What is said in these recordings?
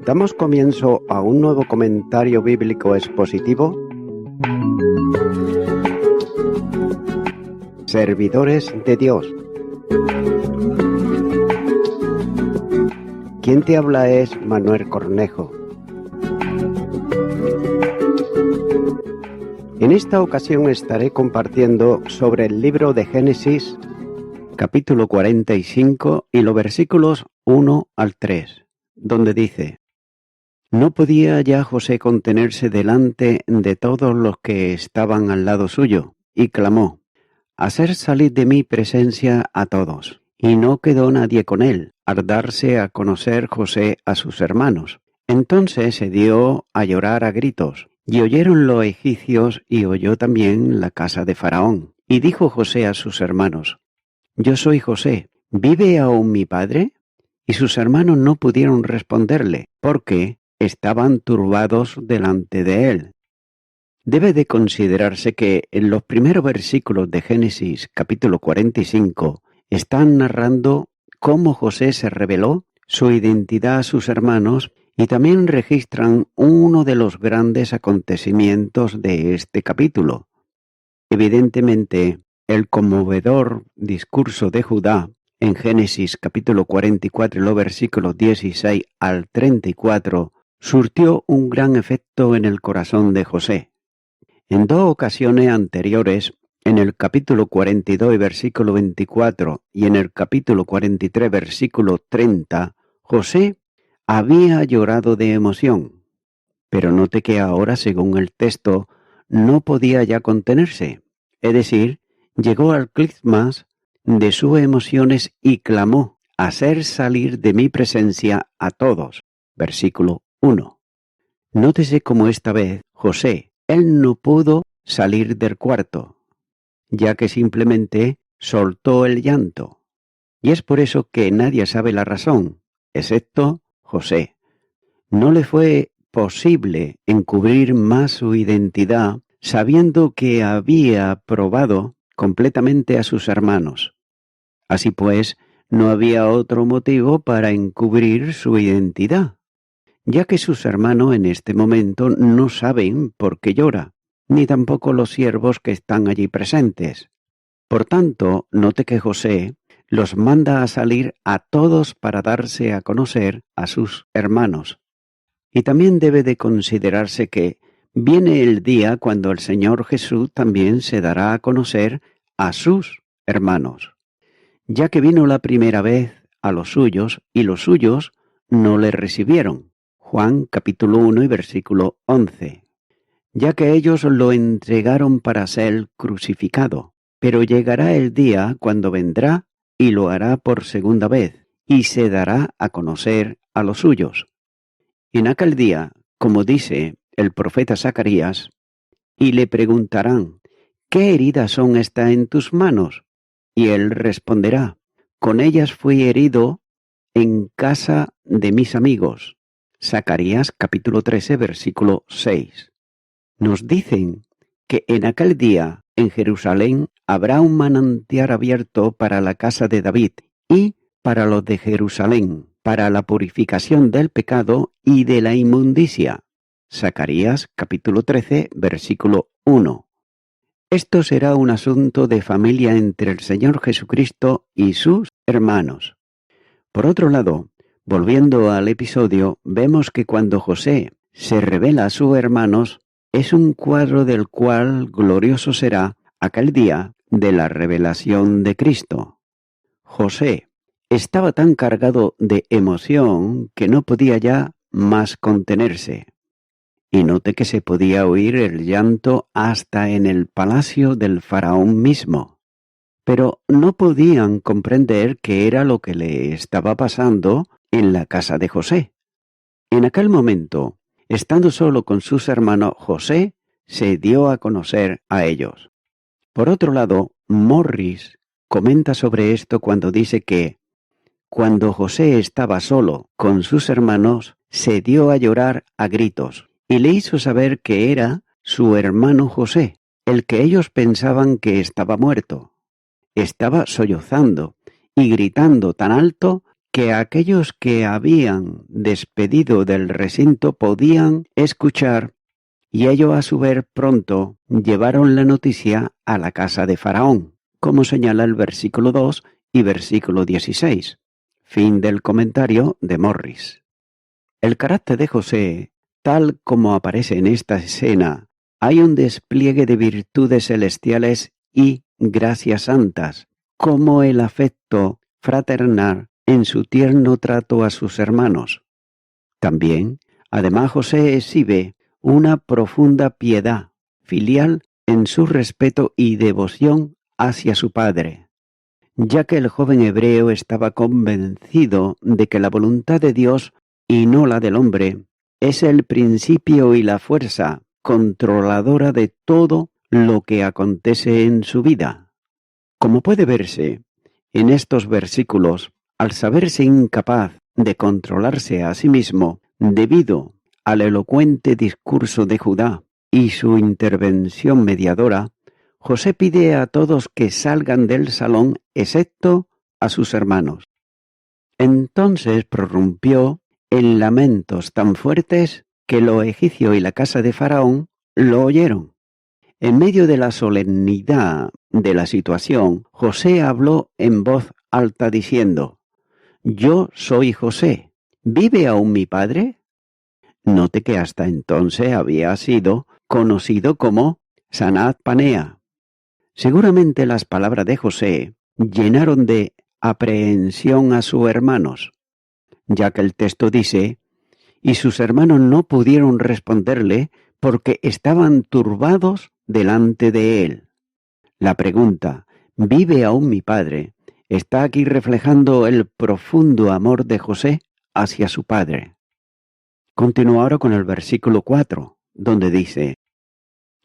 Damos comienzo a un nuevo comentario bíblico expositivo. Servidores de Dios. Quien te habla es Manuel Cornejo. En esta ocasión estaré compartiendo sobre el libro de Génesis, capítulo 45 y los versículos 1 al 3, donde dice: No podía ya José contenerse delante de todos los que estaban al lado suyo, y clamó: Hacer salir de mi presencia a todos. Y no quedó nadie con él, al darse a conocer José a sus hermanos. Entonces se dio a llorar a gritos, y oyeron los egipcios, y oyó también la casa de Faraón. Y dijo José a sus hermanos: Yo soy José, ¿vive aún mi padre? Y sus hermanos no pudieron responderle, porque estaban turbados delante de él. Debe de considerarse que en los primeros versículos de Génesis capítulo 45 están narrando cómo José se reveló su identidad a sus hermanos y también registran uno de los grandes acontecimientos de este capítulo. Evidentemente, el conmovedor discurso de Judá en Génesis capítulo 44 y los versículos 16 al 34 surtió un gran efecto en el corazón de José. En dos ocasiones anteriores, en el capítulo 42 y versículo 24 y en el capítulo 43 versículo 30, José había llorado de emoción. Pero note que ahora, según el texto, no podía ya contenerse. Es decir, llegó al clímax de sus emociones y clamó: hacer salir de mi presencia a todos. Versículo 1. Nótese cómo esta vez José, él no pudo salir del cuarto, ya que simplemente soltó el llanto. Y es por eso que nadie sabe la razón, excepto José. No le fue posible encubrir más su identidad, sabiendo que había probado completamente a sus hermanos. Así pues, no había otro motivo para encubrir su identidad, ya que sus hermanos en este momento no saben por qué llora, ni tampoco los siervos que están allí presentes. Por tanto, note que José los manda a salir a todos para darse a conocer a sus hermanos. Y también debe de considerarse que viene el día cuando el Señor Jesús también se dará a conocer a sus hermanos, ya que vino la primera vez a los suyos y los suyos no le recibieron. Juan capítulo 1 y versículo 11. Ya que ellos lo entregaron para ser crucificado, pero llegará el día cuando vendrá y lo hará por segunda vez, y se dará a conocer a los suyos. En aquel día, como dice el profeta Zacarías, y le preguntarán: ¿qué heridas son estas en tus manos? Y él responderá: con ellas fui herido en casa de mis amigos. Zacarías capítulo 13, versículo 6. Nos dicen que en aquel día en Jerusalén habrá un manantial abierto para la casa de David y para los de Jerusalén, para la purificación del pecado y de la inmundicia. Zacarías capítulo 13, versículo 1. Esto será un asunto de familia entre el Señor Jesucristo y sus hermanos. Por otro lado, volviendo al episodio, vemos que cuando José se revela a sus hermanos, es un cuadro del cual glorioso será aquel día de la revelación de Cristo. José estaba tan cargado de emoción que no podía ya más contenerse. Y note que se podía oír el llanto hasta en el palacio del faraón mismo. Pero no podían comprender qué era lo que le estaba pasando en la casa de José. En aquel momento, estando solo con sus hermanos, José se dio a conocer a ellos. Por otro lado, Morris comenta sobre esto cuando dice que cuando José estaba solo con sus hermanos, se dio a llorar a gritos y le hizo saber que era su hermano José, el que ellos pensaban que estaba muerto. Estaba sollozando y gritando tan alto que aquellos que habían despedido del recinto podían escuchar, y ellos a su vez pronto llevaron la noticia a la casa de Faraón, como señala el versículo 2 y versículo 16. Fin del comentario de Morris. El carácter de José, tal como aparece en esta escena, hay un despliegue de virtudes celestiales y gracias santas, como el afecto fraternal en su tierno trato a sus hermanos. También, además, José exhibe una profunda piedad filial en su respeto y devoción hacia su padre, ya que el joven hebreo estaba convencido de que la voluntad de Dios y no la del hombre es el principio y la fuerza controladora de todo lo que acontece en su vida. Como puede verse en estos versículos, al saberse incapaz de controlarse a sí mismo debido al elocuente discurso de Judá y su intervención mediadora, José pide a todos que salgan del salón excepto a sus hermanos. Entonces prorrumpió en lamentos tan fuertes que los egipcios y la casa de Faraón lo oyeron. En medio de la solemnidad de la situación, José habló en voz alta diciendo: «Yo soy José. ¿Vive aún mi padre?». Note que hasta entonces había sido conocido como Sanat Panea. Seguramente las palabras de José llenaron de aprehensión a sus hermanos, ya que el texto dice: «Y sus hermanos no pudieron responderle porque estaban turbados delante de él». La pregunta, ¿vive aún mi padre?, está aquí reflejando el profundo amor de José hacia su padre. Continúa ahora con el versículo 4, donde dice: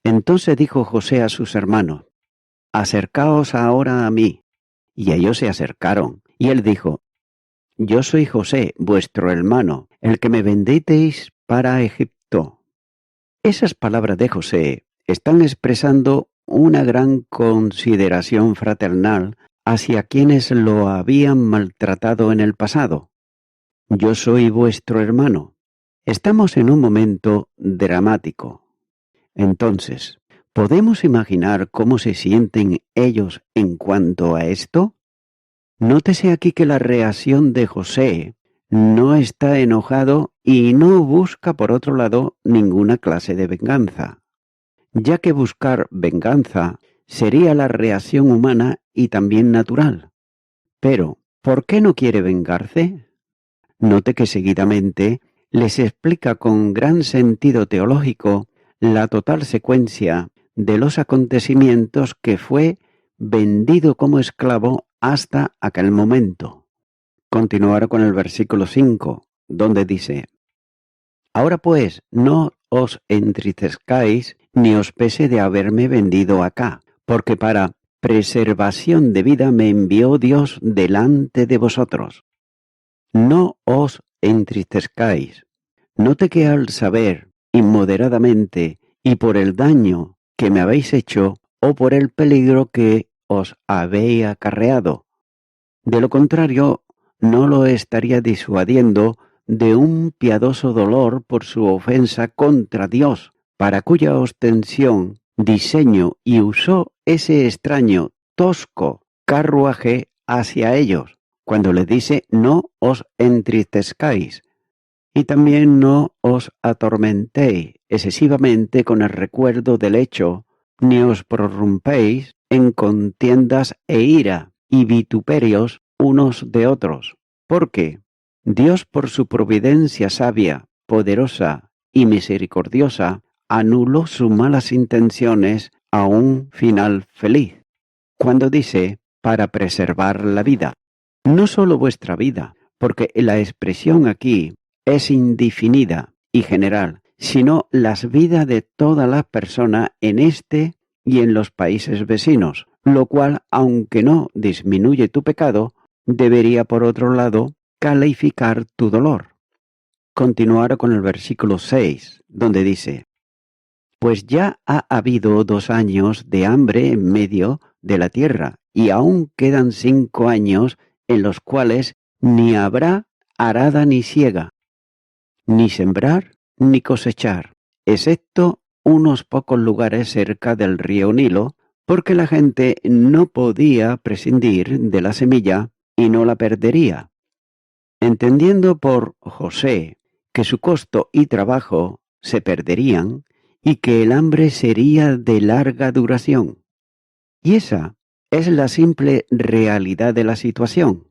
«Entonces dijo José a sus hermanos: Acercaos ahora a mí. Y ellos se acercaron, y él dijo: Yo soy José, vuestro hermano, el que me vendisteis para Egipto». Esas palabras de José están expresando una gran consideración fraternal hacia quienes lo habían maltratado en el pasado. Yo soy vuestro hermano. Estamos en un momento dramático. Entonces, ¿podemos imaginar cómo se sienten ellos en cuanto a esto? Nótese aquí que la reacción de José no está enojado y no busca, por otro lado, ninguna clase de venganza, ya que buscar venganza sería la reacción humana y también natural. Pero, ¿por qué no quiere vengarse? Note que seguidamente les explica con gran sentido teológico la total secuencia de los acontecimientos que fue vendido como esclavo hasta aquel momento. Continuará con el versículo 5, donde dice: «Ahora pues, no os entristezcáis ni os pese de haberme vendido acá, porque para preservación de vida me envió Dios delante de vosotros. No os entristezcáis». Note que al saber inmoderadamente y por el daño que me habéis hecho o por el peligro que os habéis acarreado, de lo contrario no lo estaría disuadiendo de un piadoso dolor por su ofensa contra Dios, para cuya ostensión diseño y usó ese extraño, tosco carruaje hacia ellos, cuando les dice: no os entristezcáis, y también no os atormentéis excesivamente con el recuerdo del hecho, ni os prorrumpéis en contiendas e ira y vituperios unos de otros, porque Dios, por su providencia sabia, poderosa y misericordiosa, anuló sus malas intenciones a un final feliz, cuando dice: para preservar la vida. No solo vuestra vida, porque la expresión aquí es indefinida y general, sino las vidas de todas las personas en este y en los países vecinos, lo cual, aunque no disminuye tu pecado, debería, por otro lado, calificar tu dolor. Continuar con el versículo 6, donde dice: «Pues ya ha habido 2 años de hambre en medio de la tierra, y aún quedan 5 años en los cuales ni habrá arada ni siega, ni sembrar ni cosechar, excepto unos pocos lugares cerca del río Nilo, porque la gente no podía prescindir de la semilla y no la perdería. Entendiendo por José que su costo y trabajo se perderían y que el hambre sería de larga duración. Y esa es la simple realidad de la situación.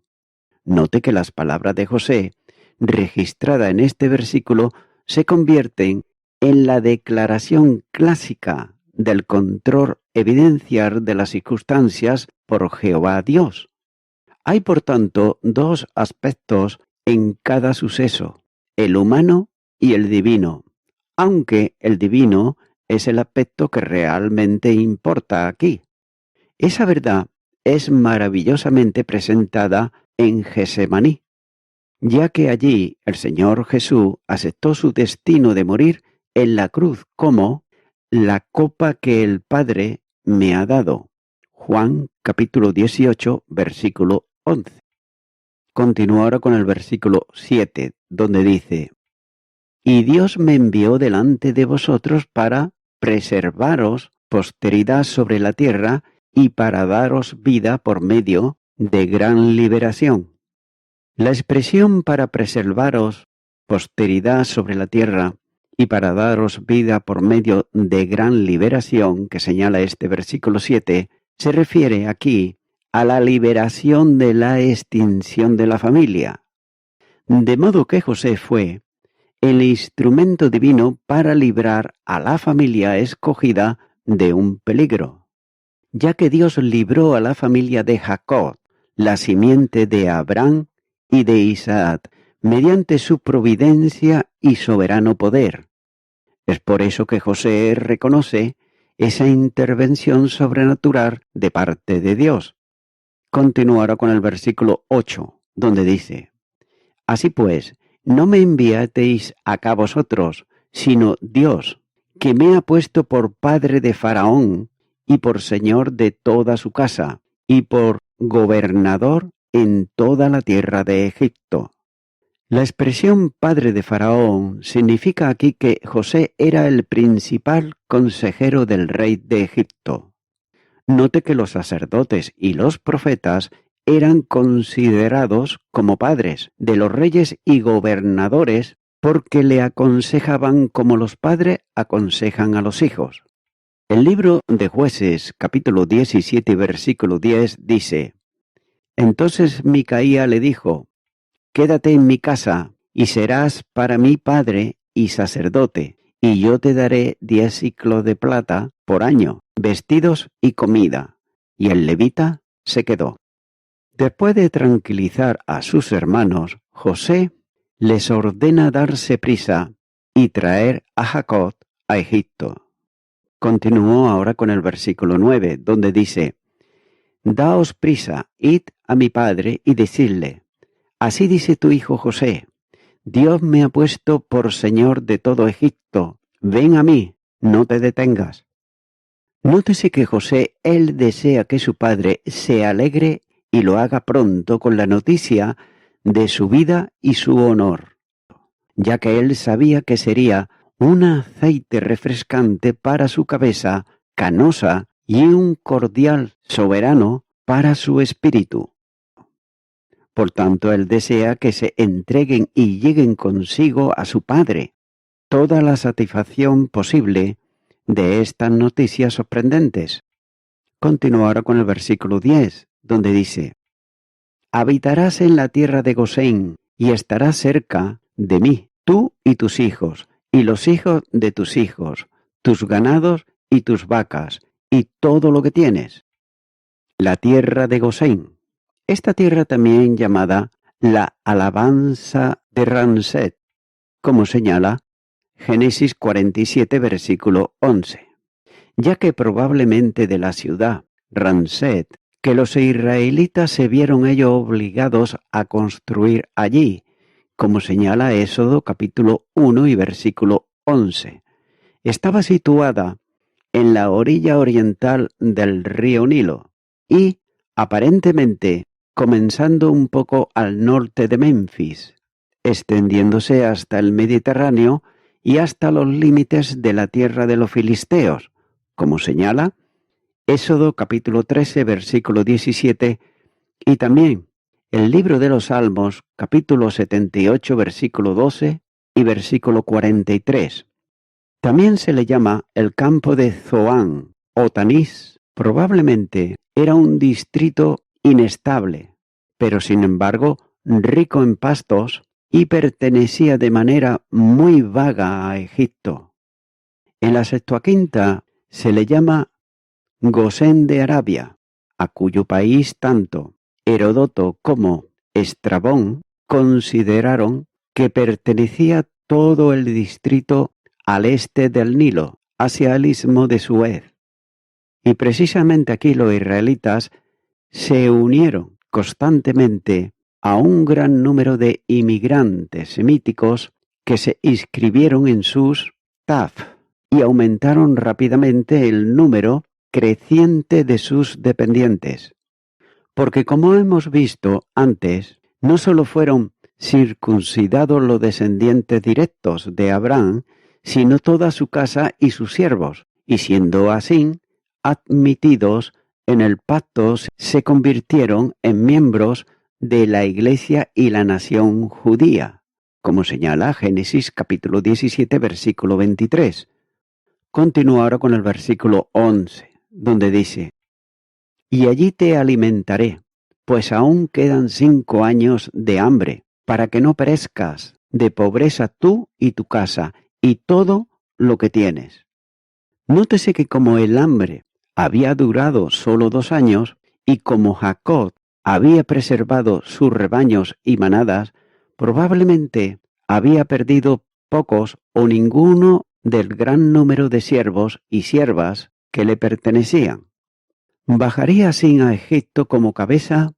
Note que las palabras de José, registradas en este versículo, se convierten en la declaración clásica del control evidenciar de las circunstancias por Jehová Dios. Hay, por tanto, dos aspectos en cada suceso, el humano y el divino, aunque el divino es el aspecto que realmente importa aquí. Esa verdad es maravillosamente presentada en Getsemaní, ya que allí el Señor Jesús aceptó su destino de morir en la cruz como la copa que el Padre me ha dado. Juan capítulo 18, versículo 11. Continúo ahora con el versículo 7, donde dice: Y Dios me envió delante de vosotros para preservaros posteridad sobre la tierra y para daros vida por medio de gran liberación. La expresión para preservaros posteridad sobre la tierra y para daros vida por medio de gran liberación que señala este versículo 7 se refiere aquí a la liberación de la extinción de la familia. De modo que José fue el instrumento divino para librar a la familia escogida de un peligro, ya que Dios libró a la familia de Jacob, la simiente de Abraham y de Isaac, mediante su providencia y soberano poder. Es por eso que José reconoce esa intervención sobrenatural de parte de Dios. Continuará con el versículo 8, donde dice: Así pues, no me enviasteis acá vosotros, sino Dios, que me ha puesto por padre de Faraón y por señor de toda su casa, y por gobernador en toda la tierra de Egipto. La expresión padre de Faraón significa aquí que José era el principal consejero del rey de Egipto. Note que los sacerdotes y los profetas eran considerados como padres de los reyes y gobernadores porque le aconsejaban como los padres aconsejan a los hijos. El libro de Jueces, capítulo 17, versículo 10, dice: Entonces Micaía le dijo: Quédate en mi casa, y serás para mí padre y sacerdote, y yo te daré 10 siclos de plata por año, vestidos y comida. Y el levita se quedó. Después de tranquilizar a sus hermanos, José les ordena darse prisa y traer a Jacob a Egipto. Continuó ahora con el versículo 9, donde dice: Daos prisa, id a mi padre y decidle: Así dice tu hijo José: Dios me ha puesto por señor de todo Egipto. Ven a mí, no te detengas. Nótese que José, él desea que su padre se alegre y lo haga pronto con la noticia de su vida y su honor, ya que él sabía que sería un aceite refrescante para su cabeza canosa y un cordial soberano para su espíritu. Por tanto, él desea que se entreguen y lleguen consigo a su padre toda la satisfacción posible de estas noticias sorprendentes. Continuará con el versículo 10, donde dice: Habitarás en la tierra de Gosén y estarás cerca de mí, tú y tus hijos, y los hijos de tus hijos, tus ganados y tus vacas, y todo lo que tienes. La tierra de Gosén. Esta tierra también llamada la alabanza de Ramsés, como señala Génesis 47, versículo 11, ya que probablemente de la ciudad Ramsés, que los israelitas se vieron ellos obligados a construir allí, como señala Éxodo capítulo 1 y versículo 11. Estaba situada en la orilla oriental del río Nilo y, aparentemente, comenzando un poco al norte de Memphis, extendiéndose hasta el Mediterráneo y hasta los límites de la tierra de los filisteos, como señala Éxodo capítulo 13, versículo 17, y también el libro de los Salmos, capítulo 78, versículo 12 y versículo 43. También se le llama el campo de Zoán o Tanís. Probablemente era un distrito inestable, pero sin embargo rico en pastos y pertenecía de manera muy vaga a Egipto. En la Septuaginta se le llama Gosén de Arabia, a cuyo país tanto Heródoto como Estrabón consideraron que pertenecía todo el distrito al este del Nilo, hacia el istmo de Suez. Y precisamente aquí los israelitas se unieron constantemente a un gran número de inmigrantes semíticos que se inscribieron en sus TAF y aumentaron rápidamente el número creciente de sus dependientes. Porque como hemos visto antes, no solo fueron circuncidados los descendientes directos de Abraham, sino toda su casa y sus siervos, y siendo así admitidos en el pacto, se convirtieron en miembros de la Iglesia y la nación judía, como señala Génesis capítulo 17, versículo 23. Continúa ahora con el versículo 11, donde dice: y allí te alimentaré, pues aún quedan 5 años de hambre, para que no perezcas de pobreza tú y tu casa, y todo lo que tienes. Nótese que como el hambre había durado solo 2 años, y como Jacob había preservado sus rebaños y manadas, probablemente había perdido pocos o ninguno del gran número de siervos y siervas que le pertenecían. Bajaría así a Egipto como cabeza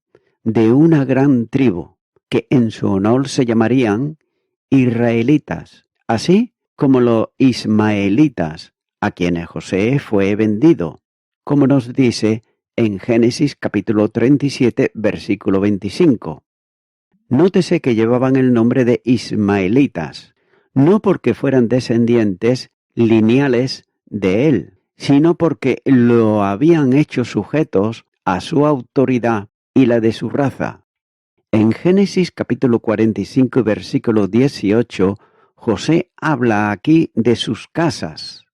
de una gran tribu, que en su honor se llamarían israelitas, así como los ismaelitas, a quienes José fue vendido, como nos dice en Génesis capítulo 37, versículo 25. Nótese que llevaban el nombre de ismaelitas, no porque fueran descendientes lineales de él, sino porque lo habían hecho sujetos a su autoridad y la de su raza. En Génesis capítulo 45, versículo 18, José habla aquí de sus casas,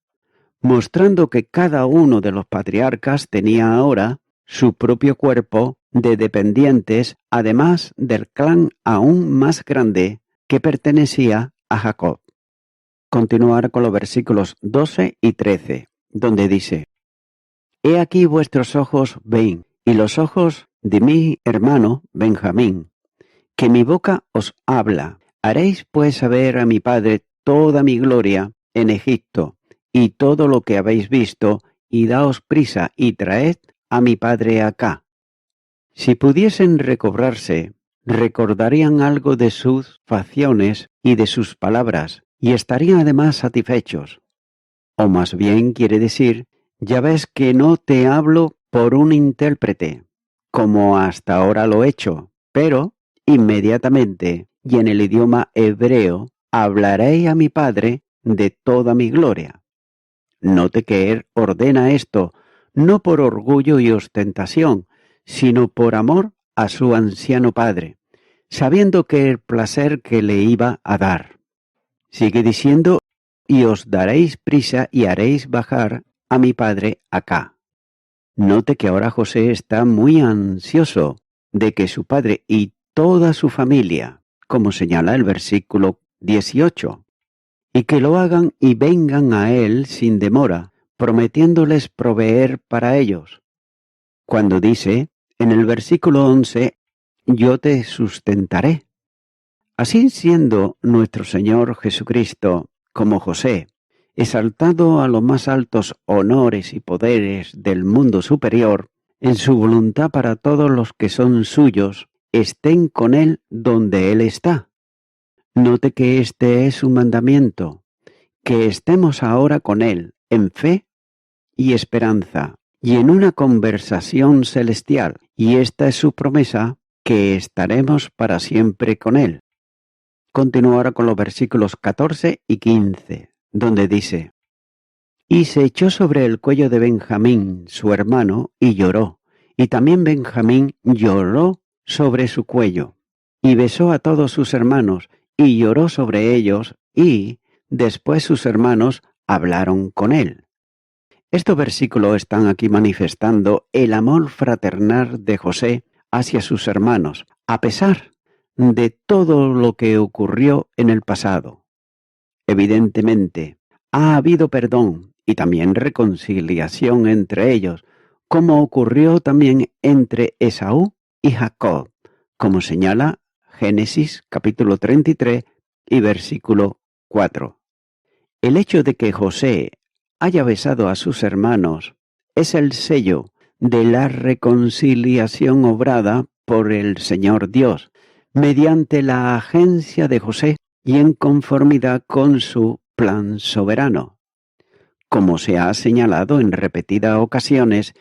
mostrando que cada uno de los patriarcas tenía ahora su propio cuerpo de dependientes, además del clan aún más grande que pertenecía a Jacob. Continuar con los versículos 12 y 13, donde dice: He aquí vuestros ojos ven, y los ojos de mi hermano Benjamín, que mi boca os habla. Haréis pues saber a mi padre toda mi gloria en Egipto, y todo lo que habéis visto, y daos prisa y traed a mi padre acá. Si pudiesen recobrarse, recordarían algo de sus facciones y de sus palabras, y estarían además satisfechos. O más bien quiere decir: ya ves que no te hablo por un intérprete, como hasta ahora lo he hecho, pero inmediatamente y en el idioma hebreo hablaré a mi padre de toda mi gloria. Note que él ordena esto no por orgullo y ostentación, sino por amor a su anciano padre, sabiendo que el placer que le iba a dar. Sigue diciendo: y os daréis prisa y haréis bajar a mi padre acá. Note que ahora José está muy ansioso de que su padre y toda su familia, como señala el versículo 18, y que lo hagan y vengan a él sin demora, prometiéndoles proveer para ellos. Cuando dice en el versículo 11, yo te sustentaré. Así siendo nuestro Señor Jesucristo, como José, exaltado a los más altos honores y poderes del mundo superior, en su voluntad para todos los que son suyos, estén con él donde él está. Note que este es un mandamiento, que estemos ahora con él en fe y esperanza, y en una conversación celestial, y esta es su promesa que estaremos para siempre con Él. Continúo ahora con los versículos 14 y 15, donde dice: Y se echó sobre el cuello de Benjamín, su hermano, y lloró. Y también Benjamín lloró sobre su cuello. Y besó a todos sus hermanos, y lloró sobre ellos, y después sus hermanos hablaron con él. Estos versículos están aquí manifestando el amor fraternal de José hacia sus hermanos, a pesar de todo lo que ocurrió en el pasado. Evidentemente, ha habido perdón y también reconciliación entre ellos, como ocurrió también entre Esaú y Jacob, como señala Génesis capítulo 33 y versículo 4. El hecho de que José haya besado a sus hermanos es el sello de la reconciliación obrada por el Señor Dios, mediante la agencia de José y en conformidad con su plan soberano. Como se ha señalado en repetidas ocasiones,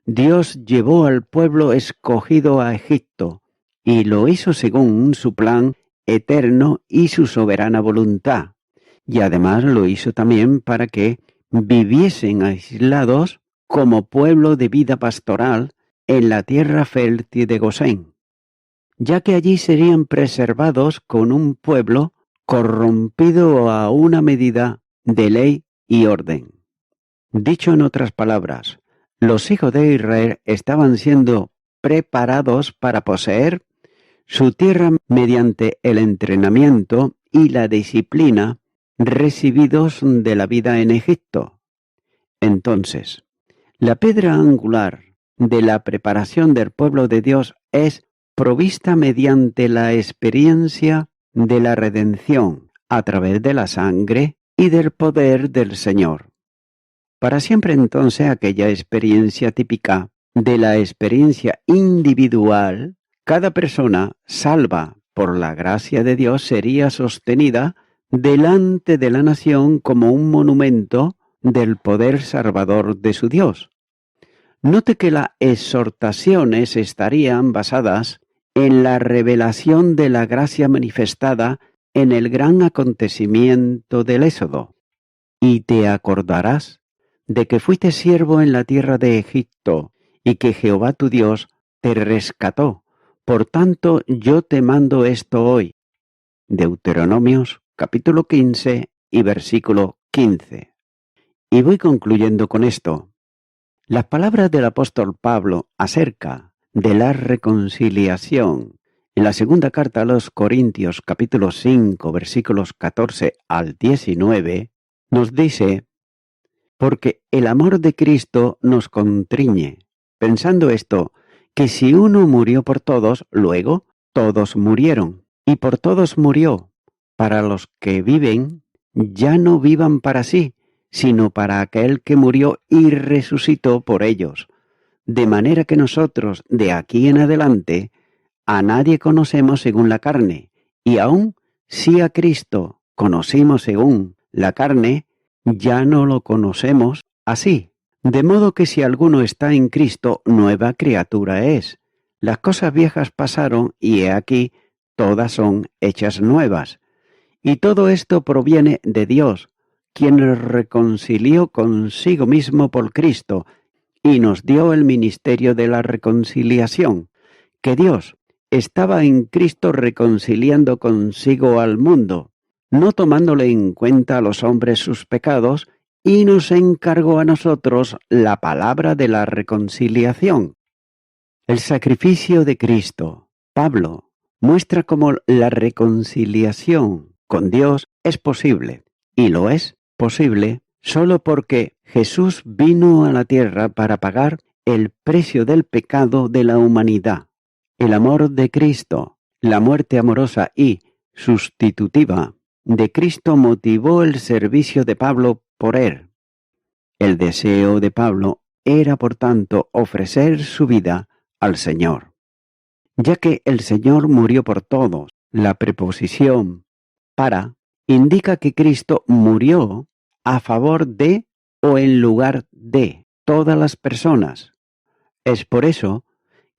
Dios llevó al pueblo escogido a Egipto y lo hizo según su plan eterno y su soberana voluntad, y además lo hizo también para que viviesen aislados como pueblo de vida pastoral en la tierra fértil de Gosén, ya que allí serían preservados con un pueblo corrompido a una medida de ley y orden. Dicho en otras palabras, los hijos de Israel estaban siendo preparados para poseer su tierra mediante el entrenamiento y la disciplina recibidos de la vida en Egipto. Entonces, la piedra angular de la preparación del pueblo de Dios es provista mediante la experiencia de la redención a través de la sangre y del poder del Señor. Para siempre entonces aquella experiencia típica de la experiencia individual, cada persona salva por la gracia de Dios sería sostenida delante de la nación como un monumento del poder salvador de su Dios. Note que las exhortaciones estarían basadas en la revelación de la gracia manifestada en el gran acontecimiento del Éxodo. Y te acordarás de que fuiste siervo en la tierra de Egipto, y que Jehová tu Dios te rescató. Por tanto, yo te mando esto hoy. Deuteronomios, capítulo 15 y versículo 15. Y voy concluyendo con esto. Las palabras del apóstol Pablo acerca de la reconciliación en la segunda carta a los Corintios, capítulo 5, versículos 14 al 19, nos dice: porque el amor de Cristo nos constriñe, pensando esto, que si uno murió por todos, luego todos murieron, y por todos murió, para los que viven, ya no vivan para sí, sino para aquel que murió y resucitó por ellos. De manera que nosotros, de aquí en adelante, a nadie conocemos según la carne, y aun si a Cristo conocimos según la carne, ya no lo conocemos así. De modo que si alguno está en Cristo, nueva criatura es. Las cosas viejas pasaron y he aquí, todas son hechas nuevas. Y todo esto proviene de Dios, quien nos reconcilió consigo mismo por Cristo y nos dio el ministerio de la reconciliación, que Dios estaba en Cristo reconciliando consigo al mundo, no tomándole en cuenta a los hombres sus pecados, y nos encargó a nosotros la palabra de la reconciliación. El sacrificio de Cristo, Pablo, muestra cómo la reconciliación con Dios es posible, y lo es posible solo porque Jesús vino a la tierra para pagar el precio del pecado de la humanidad. El amor de Cristo, la muerte amorosa y sustitutiva de Cristo motivó el servicio de Pablo por él. El deseo de Pablo era, por tanto, ofrecer su vida al Señor. Ya que el Señor murió por todos, la preposición para indica que Cristo murió a favor de o en lugar de todas las personas. Es por eso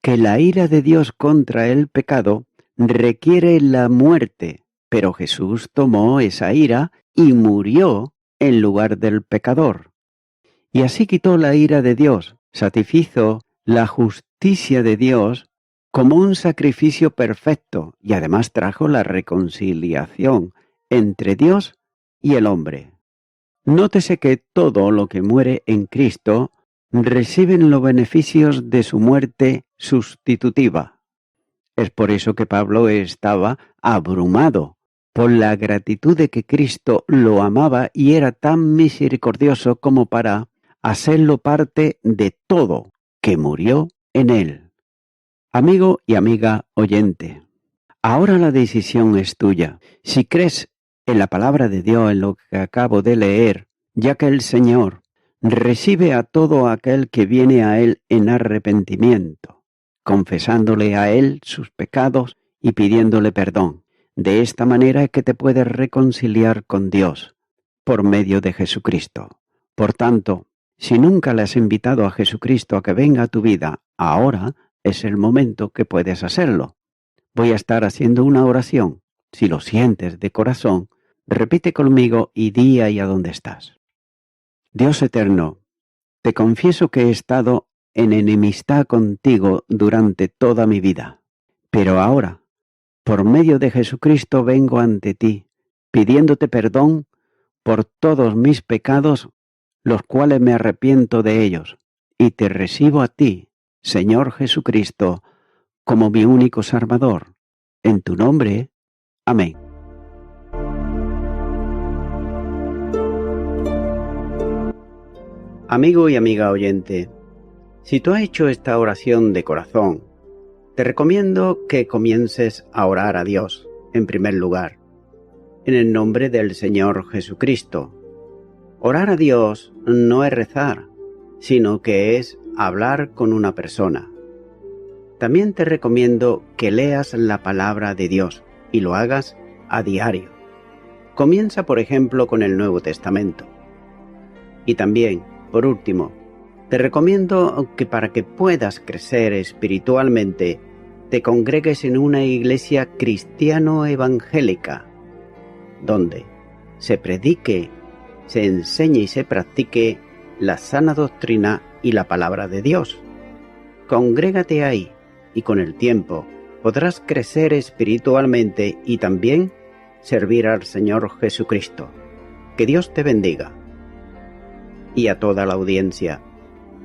que la ira de Dios contra el pecado requiere la muerte, pero Jesús tomó esa ira y murió en lugar del pecador. Y así quitó la ira de Dios, satisfizo la justicia de Dios como un sacrificio perfecto y además trajo la reconciliación entre Dios y el hombre. Nótese que todo lo que muere en Cristo reciben los beneficios de su muerte sustitutiva. Es por eso que Pablo estaba abrumado por la gratitud de que Cristo lo amaba y era tan misericordioso como para hacerlo parte de todo, que murió en él. Amigo y amiga oyente, ahora la decisión es tuya. Si crees en la palabra de Dios, en lo que acabo de leer, ya que el Señor recibe a todo aquel que viene a Él en arrepentimiento, confesándole a Él sus pecados y pidiéndole perdón. De esta manera es que te puedes reconciliar con Dios por medio de Jesucristo. Por tanto, si nunca le has invitado a Jesucristo a que venga a tu vida, ahora es el momento que puedes hacerlo. Voy a estar haciendo una oración. Si lo sientes de corazón, repite conmigo y di ahí a donde estás. Dios eterno, te confieso que he estado en enemistad contigo durante toda mi vida, pero ahora, por medio de Jesucristo vengo ante ti, pidiéndote perdón por todos mis pecados, los cuales me arrepiento de ellos, y te recibo a ti, Señor Jesucristo, como mi único Salvador. En tu nombre, amén. Amigo y amiga oyente, si tú has hecho esta oración de corazón, te recomiendo que comiences a orar a Dios, en primer lugar, en el nombre del Señor Jesucristo. Orar a Dios no es rezar, sino que es hablar con una persona. También te recomiendo que leas la palabra de Dios y lo hagas a diario. Comienza, por ejemplo, con el Nuevo Testamento. Y también, por último, te recomiendo que para que puedas crecer espiritualmente, te congregues en una iglesia cristiano-evangélica, donde se predique, se enseñe y se practique la sana doctrina y la palabra de Dios. Congrégate ahí y con el tiempo podrás crecer espiritualmente y también servir al Señor Jesucristo. Que Dios te bendiga. Y a toda la audiencia,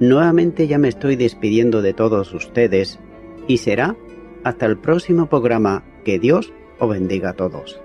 nuevamente ya me estoy despidiendo de todos ustedes y será hasta el próximo programa. Que Dios os bendiga a todos.